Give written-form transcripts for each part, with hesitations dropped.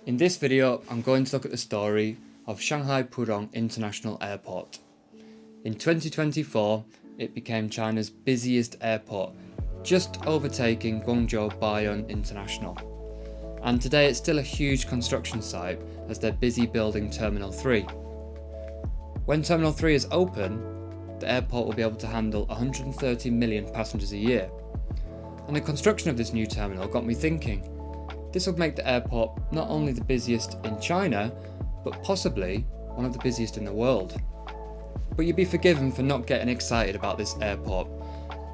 In this video, I'm going to look at the story of Shanghai Pudong International Airport. In 2024, it became China's busiest airport, just overtaking Guangzhou Baiyun International. And today it's still a huge construction site as they're busy building Terminal 3. When Terminal 3 is open, the airport will be able to handle 130 million passengers a year. And the construction of this new terminal got me thinking, this would make the airport not only the busiest in China, but possibly one of the busiest in the world. But you'd be forgiven for not getting excited about this airport.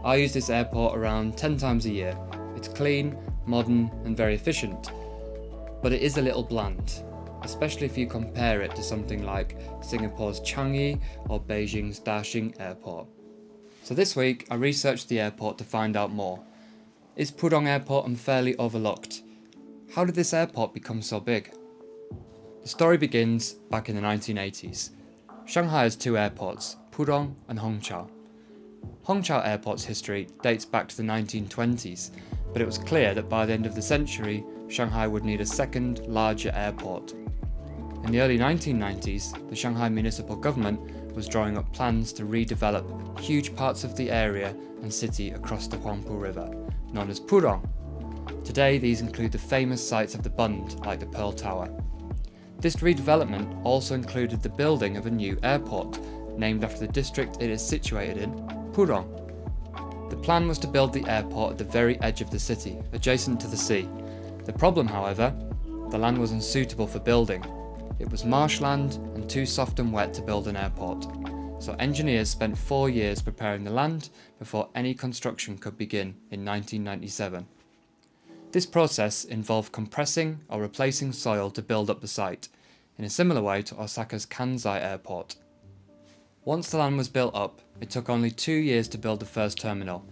I use this airport around 10 times a year. It's clean, modern and very efficient. But it is a little bland, especially if you compare it to something like Singapore's Changi or Beijing's Daxing Airport. So this week I researched the airport to find out more. Is Pudong Airport unfairly overlooked? How did this airport become so big? The story begins back in the 1980s. Shanghai has two airports, Pudong and Hongqiao. Hongqiao Airport's history dates back to the 1920s, but it was clear that by the end of the century, Shanghai would need a second, larger airport. In the early 1990s, the Shanghai municipal government was drawing up plans to redevelop huge parts of the area and city across the Huangpu River, known as Pudong. Today, these include the famous sites of the Bund, like the Pearl Tower. This redevelopment also included the building of a new airport, named after the district it is situated in, Pudong. The plan was to build the airport at the very edge of the city, adjacent to the sea. The problem, however, the land was unsuitable for building. It was marshland and too soft and wet to build an airport. So engineers spent 4 years preparing the land before any construction could begin in 1997. This process involved compressing or replacing soil to build up the site, in a similar way to Osaka's Kansai Airport. Once the land was built up, it took only 2 years to build the first terminal.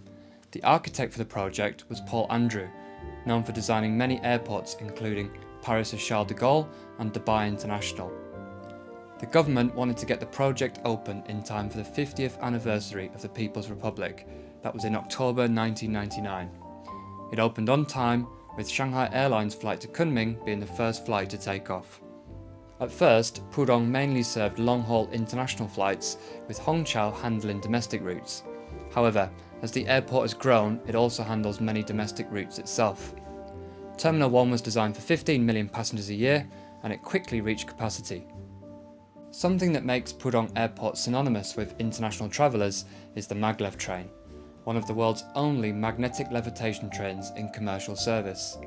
The architect for the project was Paul Andrew, known for designing many airports including Paris' Charles de Gaulle and Dubai International. The government wanted to get the project open in time for the 50th anniversary of the People's Republic. That was in October 1999. It opened on time, with Shanghai Airlines' flight to Kunming being the first flight to take off. At first, Pudong mainly served long-haul international flights, with Hongqiao handling domestic routes. However, as the airport has grown, it also handles many domestic routes itself. Terminal 1 was designed for 15 million passengers a year, and it quickly reached capacity. Something that makes Pudong Airport synonymous with international travellers is the Maglev train, one of the world's only magnetic levitation trains in commercial service.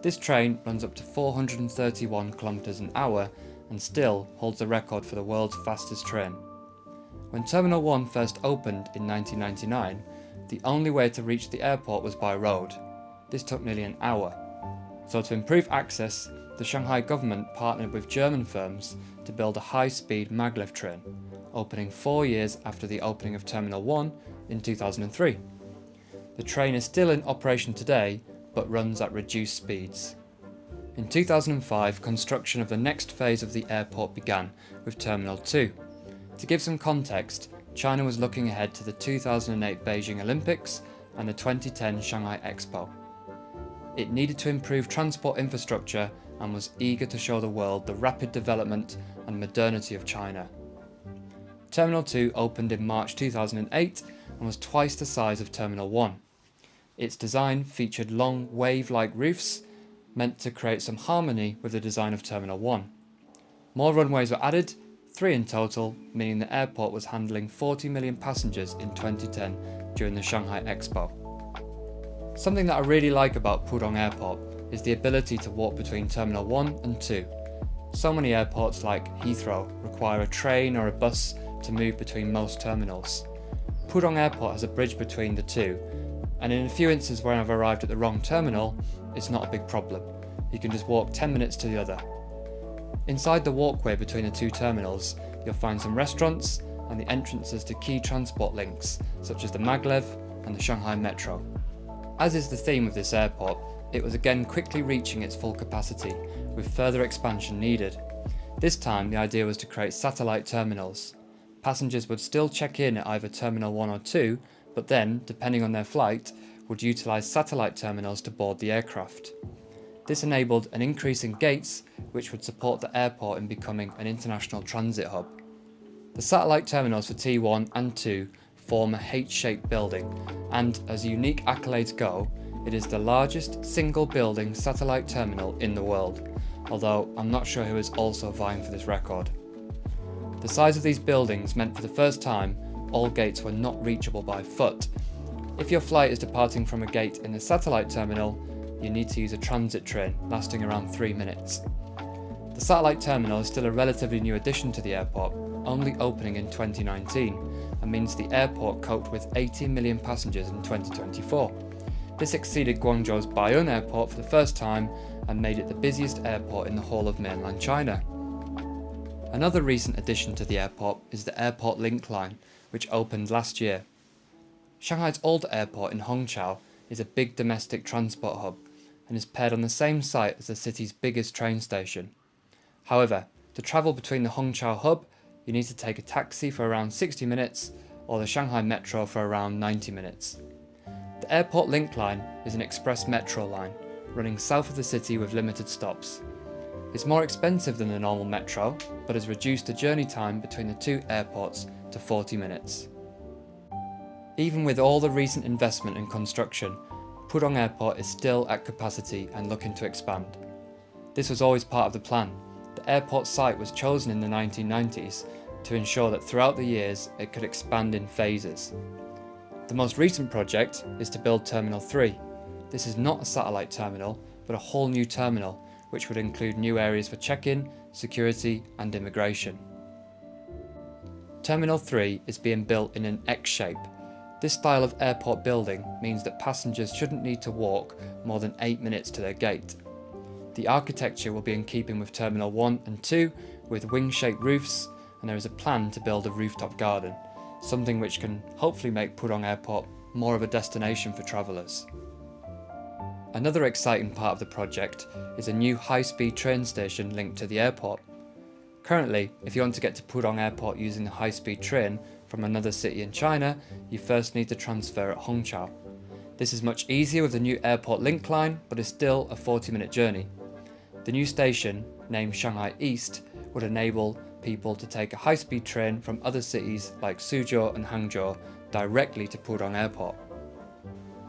This train runs up to 431 kilometers an hour and still holds the record for the world's fastest train. When Terminal 1 first opened in 1999, the only way to reach the airport was by road. This took nearly an hour. So to improve access, the Shanghai government partnered with German firms to build a high-speed maglev train, opening 4 years after the opening of Terminal 1 in 2003. The train is still in operation today, but runs at reduced speeds. In 2005, construction of the next phase of the airport began with Terminal 2. To give some context, China was looking ahead to the 2008 Beijing Olympics and the 2010 Shanghai Expo. It needed to improve transport infrastructure and was eager to show the world the rapid development and modernity of China. Terminal 2 opened in March 2008 and was twice the size of Terminal 1. Its design featured long wave-like roofs, meant to create some harmony with the design of Terminal 1. More runways were added, 3 in total, meaning the airport was handling 40 million passengers in 2010 during the Shanghai Expo. Something that I really like about Pudong Airport is the ability to walk between Terminal 1 and 2. So many airports like Heathrow require a train or a bus to move between most terminals. Pudong Airport has a bridge between the two, and in a few instances where I've arrived at the wrong terminal, it's not a big problem. You can just walk 10 minutes to the other. Inside the walkway between the two terminals, you'll find some restaurants and the entrances to key transport links, such as the Maglev and the Shanghai Metro. As is the theme of this airport, it was again quickly reaching its full capacity, with further expansion needed. This time the idea was to create satellite terminals. Passengers would still check in at either Terminal 1 or 2, but then, depending on their flight, would utilise satellite terminals to board the aircraft. This enabled an increase in gates, which would support the airport in becoming an international transit hub. The satellite terminals for T1 and 2 form a H-shaped building, and as unique accolades go, it is the largest single building satellite terminal in the world, although I'm not sure who is also vying for this record. The size of these buildings meant for the first time all gates were not reachable by foot. If your flight is departing from a gate in the satellite terminal, you need to use a transit train lasting around 3 minutes. The satellite terminal is still a relatively new addition to the airport, only opening in 2019, and means the airport coped with 80 million passengers in 2024. This exceeded Guangzhou's Baiyun Airport for the first time and made it the busiest airport in the whole of mainland China. Another recent addition to the airport is the Airport Link Line, which opened last year. Shanghai's old airport in Hongqiao is a big domestic transport hub and is paired on the same site as the city's biggest train station. However, to travel between the Hongqiao hub, you need to take a taxi for around 60 minutes or the Shanghai Metro for around 90 minutes. The Airport Link Line is an express metro line running south of the city with limited stops. It's more expensive than the normal metro, but has reduced the journey time between the two airports to 40 minutes. Even with all the recent investment and construction, Pudong Airport is still at capacity and looking to expand. This was always part of the plan. The airport site was chosen in the 1990s to ensure that throughout the years it could expand in phases. The most recent project is to build Terminal 3. This is not a satellite terminal, but a whole new terminal, which would include new areas for check-in, security and immigration. Terminal 3 is being built in an X shape. This style of airport building means that passengers shouldn't need to walk more than 8 minutes to their gate. The architecture will be in keeping with Terminal 1 and 2 with wing-shaped roofs, and there is a plan to build a rooftop garden, something which can hopefully make Pudong Airport more of a destination for travellers. Another exciting part of the project is a new high-speed train station linked to the airport. Currently, if you want to get to Pudong Airport using a high-speed train from another city in China, you first need to transfer at Hongqiao. This is much easier with the new Airport Link Line, but is still a 40-minute journey. The new station, named Shanghai East, would enable people to take a high-speed train from other cities like Suzhou and Hangzhou directly to Pudong Airport.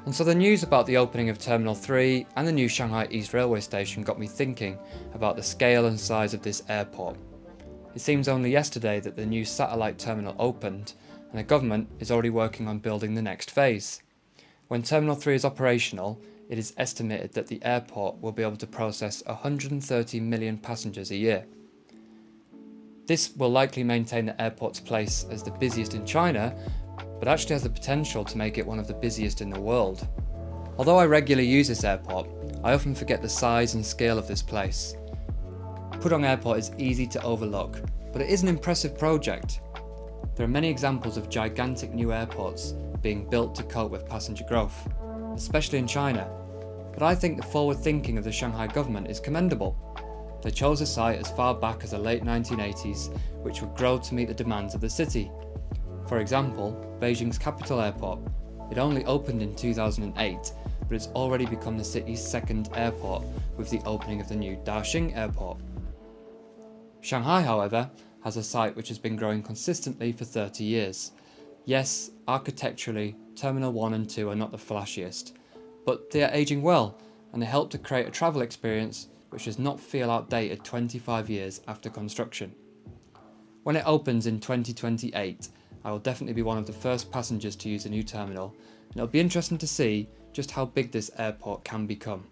And so the news about the opening of Terminal 3 and the new Shanghai East railway station got me thinking about the scale and size of this airport. It seems only yesterday that the new satellite terminal opened, and the government is already working on building the next phase. When Terminal 3 is operational, it is estimated that the airport will be able to process 130 million passengers a year. This will likely maintain the airport's place as the busiest in China, but actually has the potential to make it one of the busiest in the world. Although I regularly use this airport, I often forget the size and scale of this place. Pudong Airport is easy to overlook, but it is an impressive project. There are many examples of gigantic new airports being built to cope with passenger growth, especially in China, but I think the forward thinking of the Shanghai government is commendable. They chose a site as far back as the late 1980s, which would grow to meet the demands of the city. For example, Beijing's capital airport. It only opened in 2008, but it's already become the city's second airport with the opening of the new Daxing airport. Shanghai, however, has a site which has been growing consistently for 30 years. Yes, architecturally, Terminal 1 and 2 are not the flashiest, but they are aging well, and they help to create a travel experience which does not feel outdated 25 years after construction. When it opens in 2028, I will definitely be one of the first passengers to use the new terminal, and it'll be interesting to see just how big this airport can become.